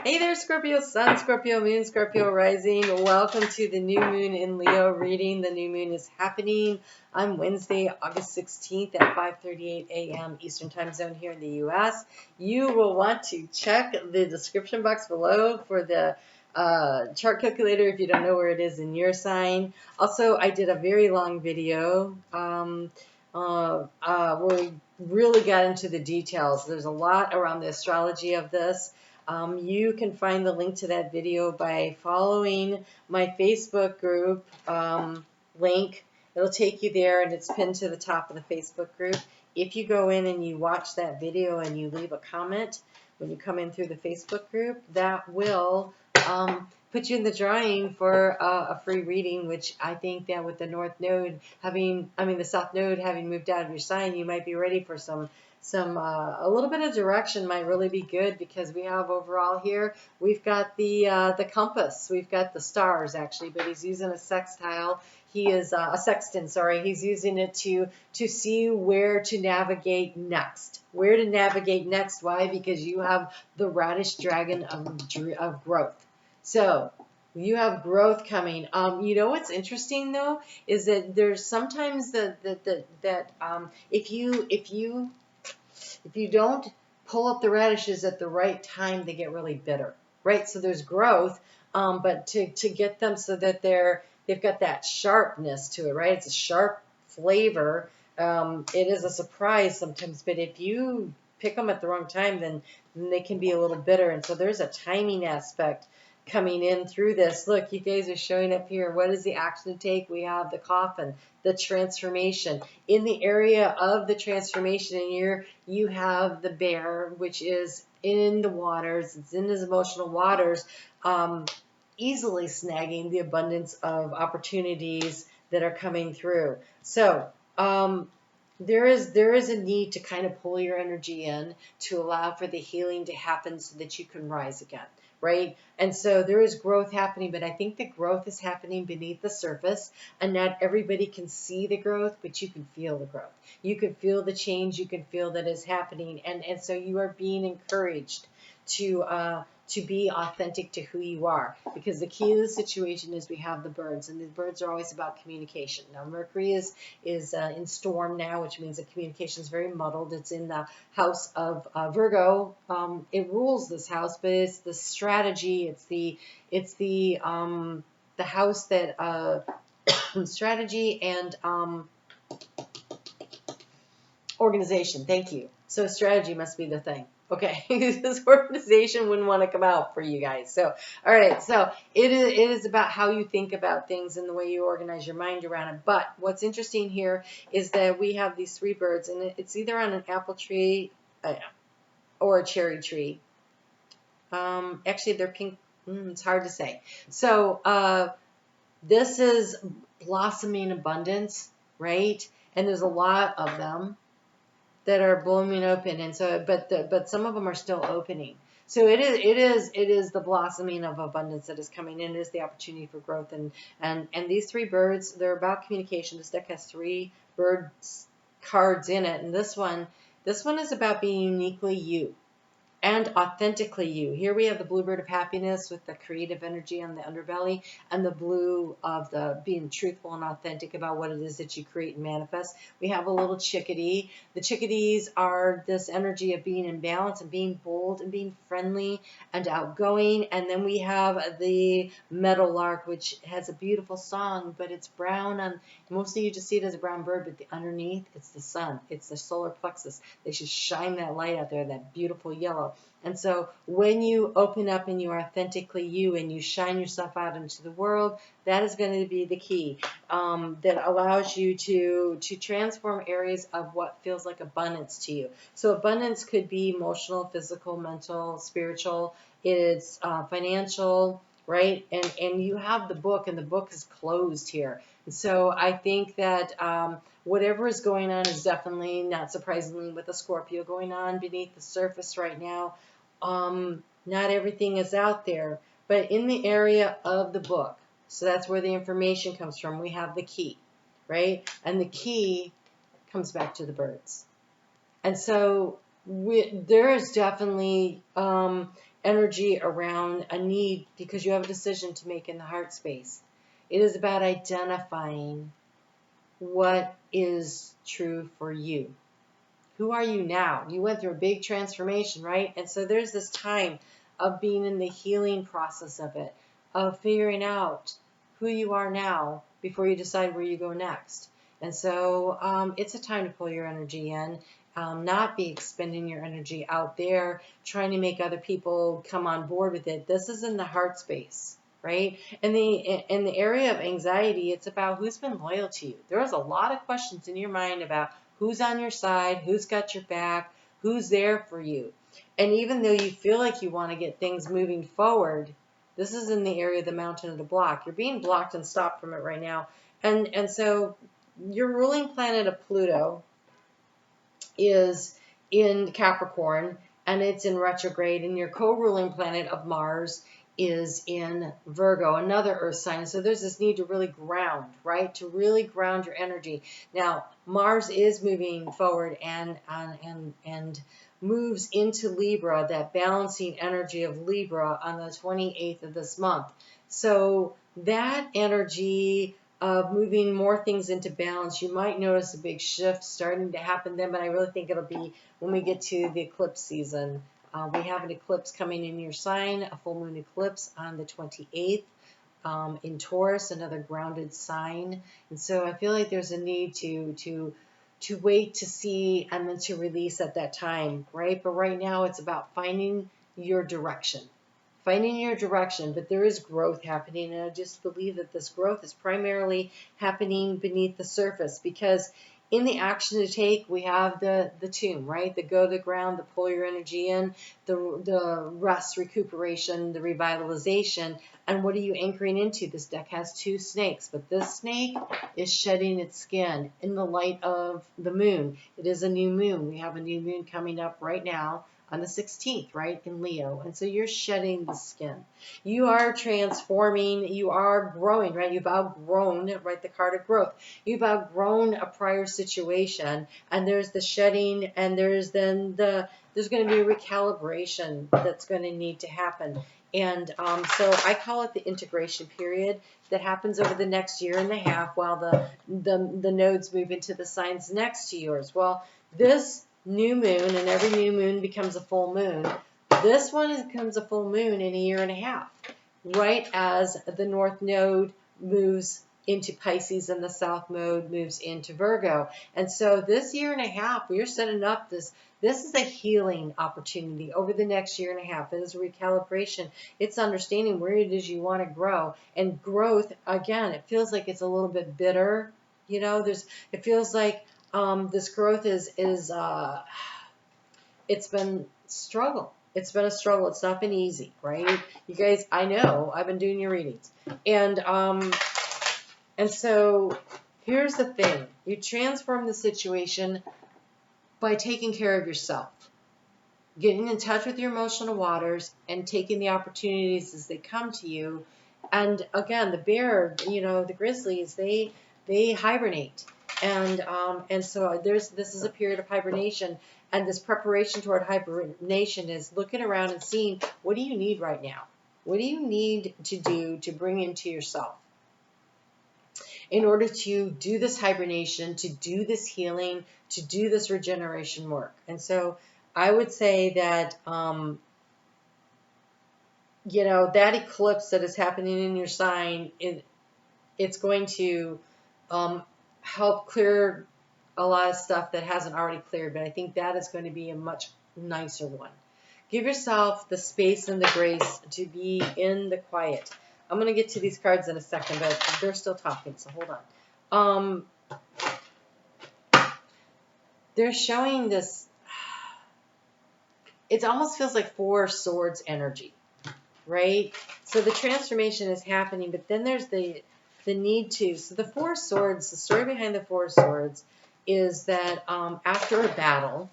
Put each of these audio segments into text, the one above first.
Hey there, Scorpio Sun, Scorpio Moon, Scorpio Rising. Welcome to the new moon in Leo reading. The new moon is happening on Wednesday, August 16th at 5:38 a.m. Eastern Time Zone here in the U.S. You will want to check the description box below for the chart calculator if you don't know where it is in your sign. Also, I did a very long video where we really got into the details. There's a lot around the astrology of this. You can find the link to that video by following my Facebook group link. It'll take you there, and it's pinned to the top of the Facebook group. If you go in and you watch that video and you leave a comment when you come in through the Facebook group, that will put you in the drawing for a free reading, which I think that with the North Node the South Node having moved out of your sign, you might be ready for a little bit of direction. Might really be good, because we have overall here, we've got the compass, we've got the stars actually, but he's using a sextile. He is a sextant, sorry. He's using it to see where to navigate next. Where to navigate next? Why? Because you have the radish dragon of growth. So you have growth coming. You know what's interesting though is that there's sometimes that if you don't pull up the radishes at the right time, they get really bitter, right? So there's growth, but to get them so that they've got that sharpness to it, right? It's a sharp flavor. It is a surprise sometimes, but if you pick them at the wrong time, then they can be a little bitter. And so there's a timing aspect coming in through this. Look, you guys are showing up here. What is the action to take? We have the coffin, the transformation. In the area of the transformation in here, you have the bear, which is in the waters. It's in his emotional waters, easily snagging the abundance of opportunities that are coming through. So there is a need to kind of pull your energy in to allow for the healing to happen so that you can rise again, right? And so there is growth happening, but I think the growth is happening beneath the surface, and not everybody can see the growth, but you can feel the growth. You can feel the change. You can feel that is happening, and so you are being encouraged to be authentic to who you are, because the key to the situation is we have the birds, and the birds are always about communication. Now Mercury is in storm now, which means that communication is very muddled. It's in the house of Virgo. It rules this house, but it's the strategy. It's the house that strategy and organization. Thank you. So strategy must be the thing. Okay, this organization wouldn't want to come out for you guys. So, all right, so it is about how you think about things and the way you organize your mind around it. But what's interesting here is that we have these three birds, and it's either on an apple tree or a cherry tree. Actually, they're pink. It's hard to say. So this is blossoming abundance, right? And there's a lot of them that are blooming open, and so but some of them are still opening. So it is the blossoming of abundance that is coming in. It is the opportunity for growth, and these three birds, they're about communication. This deck has three bird cards in it, and this one is about being uniquely you and authentically you. Here we have the bluebird of happiness with the creative energy on the underbelly, and the blue of the being truthful and authentic about what it is that you create and manifest. We have a little chickadee. The chickadees are this energy of being in balance and being bold and being friendly and outgoing. And then we have the meadowlark, which has a beautiful song, but it's brown. And mostly you just see it as a brown bird, but underneath it's the sun. It's the solar plexus. They should shine that light out there, that beautiful yellow. And so when you open up and you are authentically you and you shine yourself out into the world, that is going to be the key that allows you to transform areas of what feels like abundance to you. So abundance could be emotional, physical, mental, spiritual. It's financial, right? And you have the book, and the book is closed here. And so I think that whatever is going on is definitely, not surprisingly, with a Scorpio going on beneath the surface right now. Not everything is out there, but in the area of the book. So that's where the information comes from. We have the key, right? And the key comes back to the birds. And so there is definitely energy around a need because you have a decision to make in the heart space. It is about identifying what is true for you. Who are you now? You went through a big transformation, right? And so there's this time of being in the healing process of it, of figuring out who you are now before you decide where you go next. And so it's a time to pull your energy in, not be expending your energy out there trying to make other people come on board with it. This is in the heart space, right? In the area of anxiety, it's about who's been loyal to you. There's a lot of questions in your mind about who's on your side, who's got your back, who's there for you. And even though you feel like you want to get things moving forward, this is in the area of the mountain of the block. You're being blocked and stopped from it right now. And so your ruling planet of Pluto is in Capricorn, and it's in retrograde, and your co-ruling planet of Mars is in Virgo, another earth sign. So there's this need to really ground, right? To really ground your energy. Now, Mars is moving forward and moves into Libra, that balancing energy of Libra, on the 28th of this month. So that energy of moving more things into balance, you might notice a big shift starting to happen then, but I really think it'll be when we get to the eclipse season. We have an eclipse coming in your sign, a full moon eclipse on the 28th in Taurus, another grounded sign. And so I feel like there's a need to wait to see and then to release at that time, right? But right now it's about finding your direction. Finding your direction, but there is growth happening, and I just believe that this growth is primarily happening beneath the surface, because in the action to take, we have the tomb, right? The go to the ground, the pull your energy in, the rest, recuperation, the revitalization, and what are you anchoring into? This deck has two snakes, but this snake is shedding its skin in the light of the moon. It is a new moon. We have a new moon coming up right now on the 16th, right, in Leo. And so you're shedding the skin. You are transforming. You are growing, right? You've outgrown, right, the card of growth. You've outgrown a prior situation, and there's the shedding, and there's going to be a recalibration that's going to need to happen. And so I call it the integration period that happens over the next year and a half while the nodes move into the signs next to yours. Well, this new moon, and every new moon becomes a full moon. This one becomes a full moon in a year and a half, right as the North Node moves into Pisces and the South Node moves into Virgo. And so this year and a half, we're setting up this is a healing opportunity over the next year and a half. It is a recalibration. It's understanding where it is you want to grow. And growth, again, it feels like it's a little bit bitter. You know, it feels like this growth is it's been struggle. It's been a struggle. It's not been easy, right? You guys, I know, I've been doing your readings. And so here's the thing. You transform the situation by taking care of yourself, getting in touch with your emotional waters and taking the opportunities as they come to you. And again, the bear, you know, the grizzlies, they hibernate. And so this is a period of hibernation, and this preparation toward hibernation is looking around and seeing, what do you need right now? What do you need to do to bring into yourself in order to do this hibernation, to do this healing, to do this regeneration work? And so I would say that, you know, that eclipse that is happening in your sign, it's going to help clear a lot of stuff that hasn't already cleared, but I think that is going to be a much nicer one. Give yourself the space and the grace to be in the quiet. I'm going to get to these cards in a second, but they're still talking, so hold on. They're showing this, it almost feels like Four Swords energy, right? So the transformation is happening, but then there's the need to. So the Four Swords, the story behind the Four Swords is that after a battle,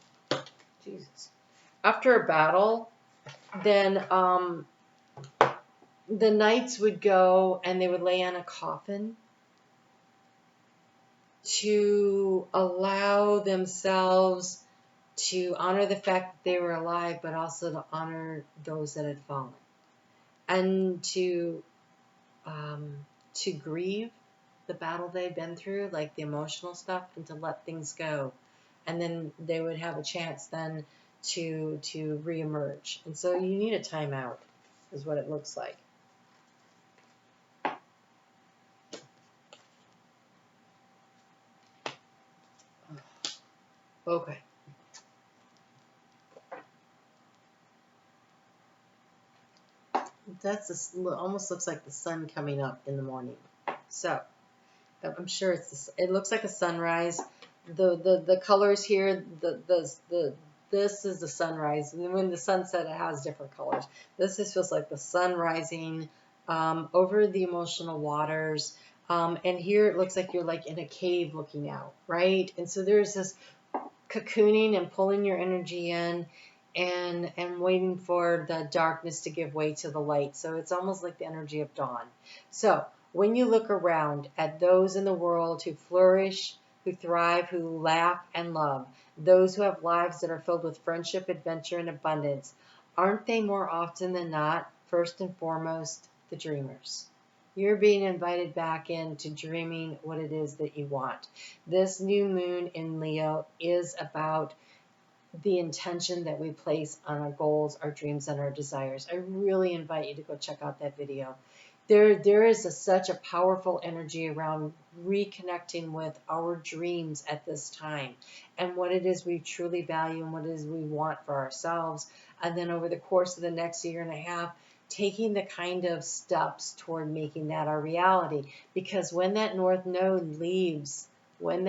then the knights would go and they would lay on a coffin to allow themselves to honor the fact that they were alive, but also to honor those that had fallen, and to grieve the battle they'd been through, like the emotional stuff, and to let things go. And then they would have a chance then to reemerge. And so you need a timeout, is what it looks like. Okay. That's almost looks like the sun coming up in the morning. So I'm sure it looks like a sunrise. The colors here, this is the sunrise, and when the sunset, it has different colors. This just feels like the sun rising over the emotional waters. And here it looks like you're like in a cave looking out, right? And so there's this cocooning and pulling your energy in, and waiting for the darkness to give way to the light. So it's almost like the energy of dawn. So when you look around at those in the world who flourish, who thrive, who laugh and love, those who have lives that are filled with friendship, adventure, and abundance, aren't they more often than not, first and foremost, the dreamers? You're being invited back into dreaming what it is that you want. This new moon in Leo is about the intention that we place on our goals, our dreams, and our desires. I really invite you to go check out that video. There is such a powerful energy around reconnecting with our dreams at this time, and what it is we truly value and what it is we want for ourselves. And then over the course of the next year and a half, taking the kind of steps toward making that our reality. Because when that North Node leaves, in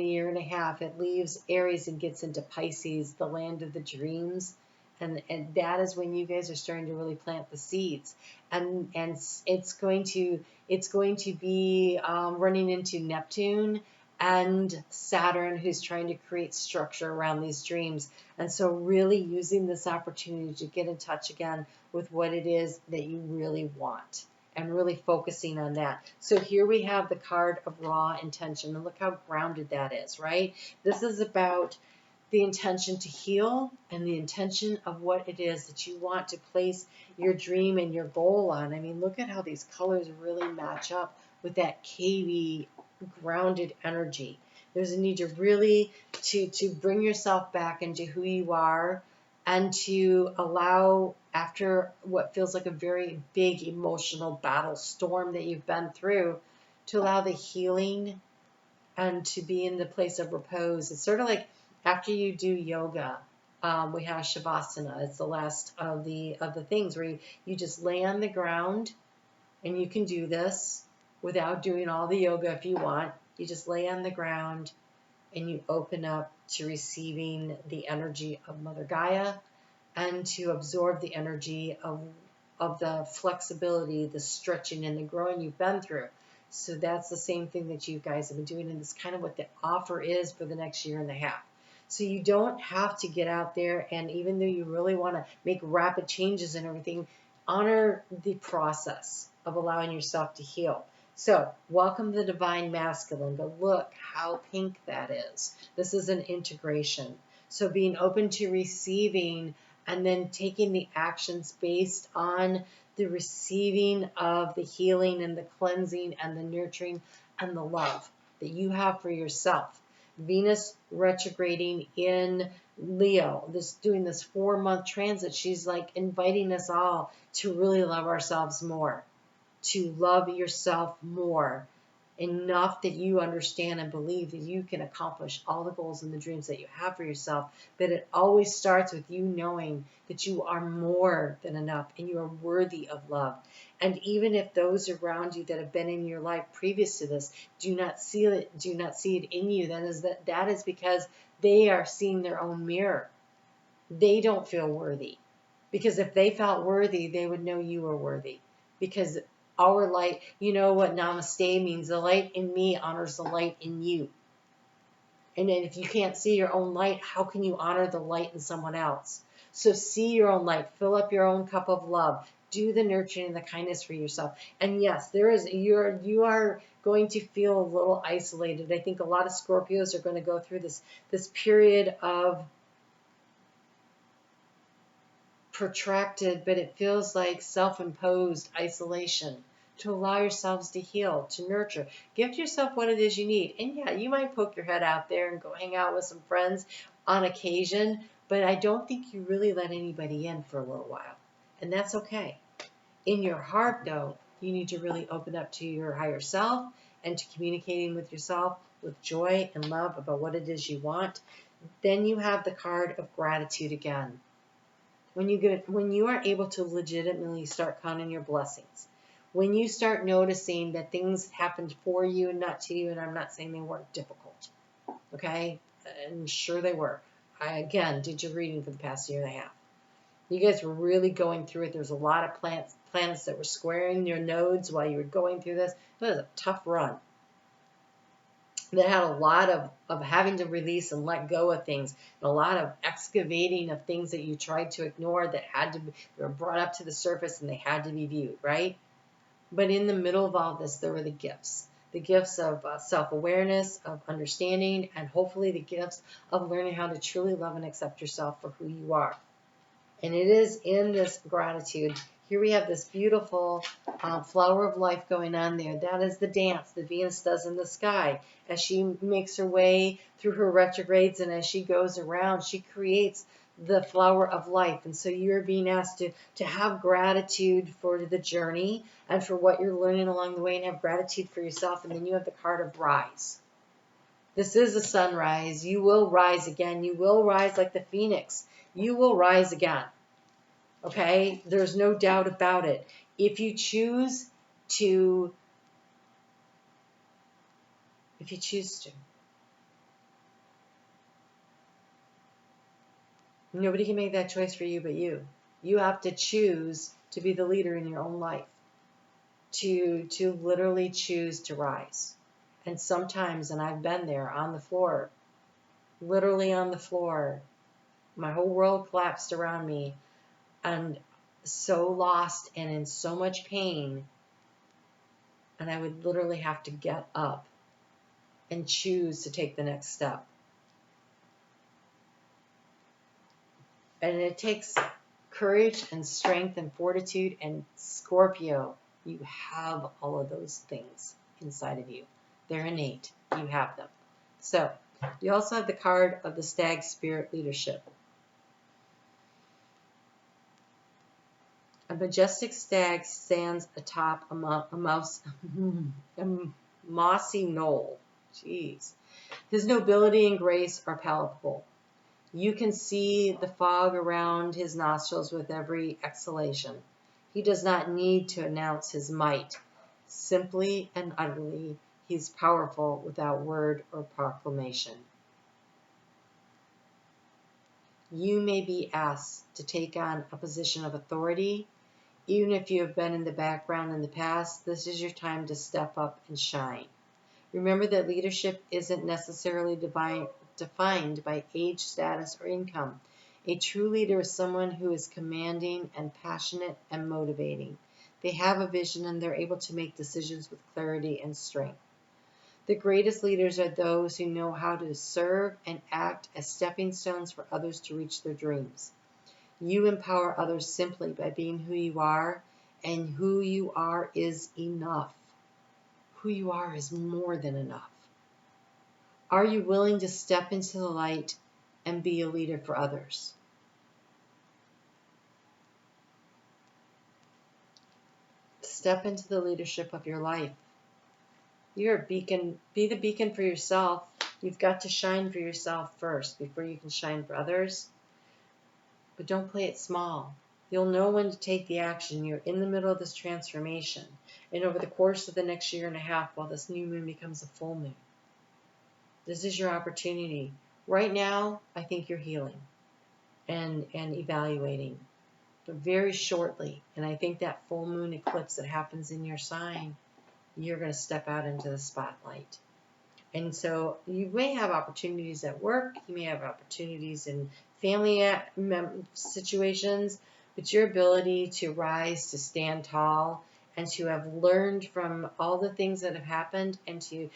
a year and a half, it leaves Aries and gets into Pisces, the land of the dreams. And that is when you guys are starting to really plant the seeds, and it's going to be running into Neptune and Saturn, who's trying to create structure around these dreams. And so really using this opportunity to get in touch again with what it is that you really want, and really focusing on that. So here we have the card of raw intention, and look how grounded that is, right? This is about the intention to heal and the intention of what it is that you want to place your dream and your goal on. I mean, look at how these colors really match up with that cavey, grounded energy. There's a need to really to bring yourself back into who you are, and to allow, after what feels like a very big emotional battle storm that you've been through, to allow the healing and to be in the place of repose. It's sort of like after you do yoga, we have Shavasana. It's the last of the things where you just lay on the ground, and you can do this without doing all the yoga if you want. You just lay on the ground and you open up to receiving the energy of Mother Gaia, and to absorb the energy of the flexibility, the stretching, and the growing you've been through. So that's the same thing that you guys have been doing, and it's kind of what the offer is for the next year and a half. So you don't have to get out there, and even though you really want to make rapid changes and everything, honor the process of allowing yourself to heal. So welcome the Divine Masculine, but look how pink that is. This is an integration. So being open to receiving, and then taking the actions based on the receiving of the healing and the cleansing and the nurturing and the love that you have for yourself. Venus retrograding in Leo, doing this 4-month transit, she's like inviting us all to really love ourselves more, to love yourself more, enough that you understand and believe that you can accomplish all the goals and the dreams that you have for yourself. But it always starts with you knowing that you are more than enough and you are worthy of love. And even if those around you that have been in your life previous to this do not see it in you, that is because they are seeing their own mirror. They don't feel worthy. Because if they felt worthy, they would know you were worthy. Because our light, you know what namaste means? The light in me honors the light in you. And then if you can't see your own light, how can you honor the light in someone else? So see your own light, fill up your own cup of love, Do the nurturing and the kindness for yourself. And yes, you are going to feel a little isolated. I think a lot of Scorpios are going to go through this period of protracted, but it feels like self-imposed isolation, to allow yourselves to heal, to nurture. Give yourself what it is you need. And yeah, you might poke your head out there and go hang out with some friends on occasion, but I don't think you really let anybody in for a little while. And that's okay. In your heart, though, you need to really open up to your higher self and to communicating with yourself with joy and love about what it is you want. Then you have the card of gratitude again. When you are able to legitimately start counting your blessings, when you start noticing that things happened for you and not to you, and I'm not saying they weren't difficult, okay? And sure they were. I, again, did your reading for the past year and a half. You guys were really going through it. There's a lot of planets that were squaring your nodes while you were going through this. It was a tough run. That had a lot of having to release and let go of things, and a lot of excavating of things that you tried to ignore that had to be, they were brought up to the surface and they had to be viewed, right? But in the middle of all this, there were the gifts of self-awareness, of understanding, and hopefully the gifts of learning how to truly love and accept yourself for who you are. And it is in this gratitude. Here we have this beautiful flower of life going on there. That is the dance that Venus does in the sky. As she makes her way through her retrogrades and as she goes around, she creates the flower of life. And so you're being asked to have gratitude for the journey and for what you're learning along the way, and have gratitude for yourself. And then you have the card of rise. This is a sunrise. You will rise again. You will rise like the phoenix. You will rise again. Okay? There's no doubt about it. If you choose to. Nobody can make that choice for you but you. You have to choose to be the leader in your own life. To literally choose to rise. And sometimes, and I've been there on the floor, literally on the floor, my whole world collapsed around me, and so lost and in so much pain, and I would literally have to get up and choose to take the next step. And it takes courage and strength and fortitude, and Scorpio, you have all of those things inside of you. They're innate. You have them. So, you also have the card of the Stag Spirit Leadership. A majestic stag stands atop a mossy knoll. Jeez. His nobility and grace are palpable. You can see the fog around his nostrils with every exhalation. He does not need to announce his might. Simply and utterly, he's powerful without word or proclamation. You may be asked to take on a position of authority. Even if you have been in the background in the past, this is your time to step up and shine. Remember that leadership isn't necessarily defined by age, status, or income. A true leader is someone who is commanding and passionate and motivating. They have a vision and they're able to make decisions with clarity and strength. The greatest leaders are those who know how to serve and act as stepping stones for others to reach their dreams. You empower others simply by being who you are, and who you are is enough. Who you are is more than enough. Are you willing to step into the light and be a leader for others? Step into the leadership of your life. You're a beacon. Be the beacon for yourself. You've got to shine for yourself first before you can shine for others. But don't play it small. You'll know when to take the action. You're in the middle of this transformation. And over the course of the next year and a half, while this new moon becomes a full moon, this is your opportunity. Right now, I think you're healing and evaluating. But very shortly, and I think that full moon eclipse that happens in your sign, you're going to step out into the spotlight. And so you may have opportunities at work, you may have opportunities in family situations It's your ability to rise, to stand tall, and to have learned from all the things that have happened and to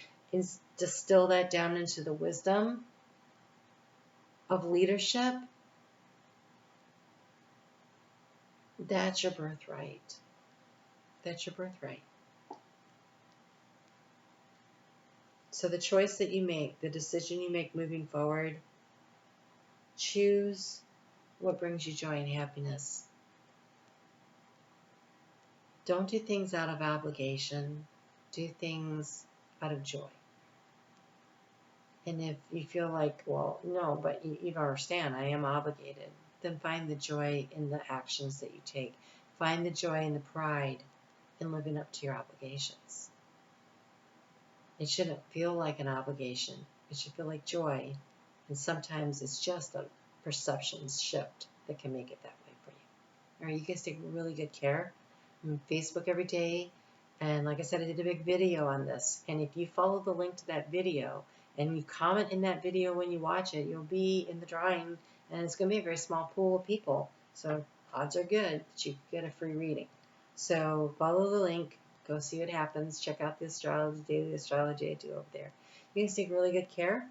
distill that down into the wisdom of leadership. That's your birthright. That's your birthright. So the choice that you make, the decision you make moving forward, choose what brings you joy and happiness. Don't do things out of obligation. Do things out of joy. And if you feel like, well, no, but you don't understand, I am obligated, then find the joy in the actions that you take. Find the joy and the pride in living up to your obligations. It shouldn't feel like an obligation. It should feel like joy. And sometimes it's just a perception shift that can make it that way for you. All right, you guys take really good care. I'm on Facebook every day. And like I said, I did a big video on this. And if you follow the link to that video and you comment in that video when you watch it, you'll be in the drawing. And it's going to be a very small pool of people. So odds are good that you get a free reading. So follow the link. Go see what happens. Check out the astrology, daily astrology I do over there. You guys take really good care.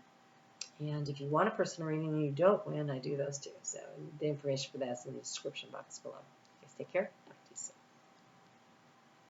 And if you want a personal reading and you don't win, I do those too. So the information for that is in the description box below. You guys take care.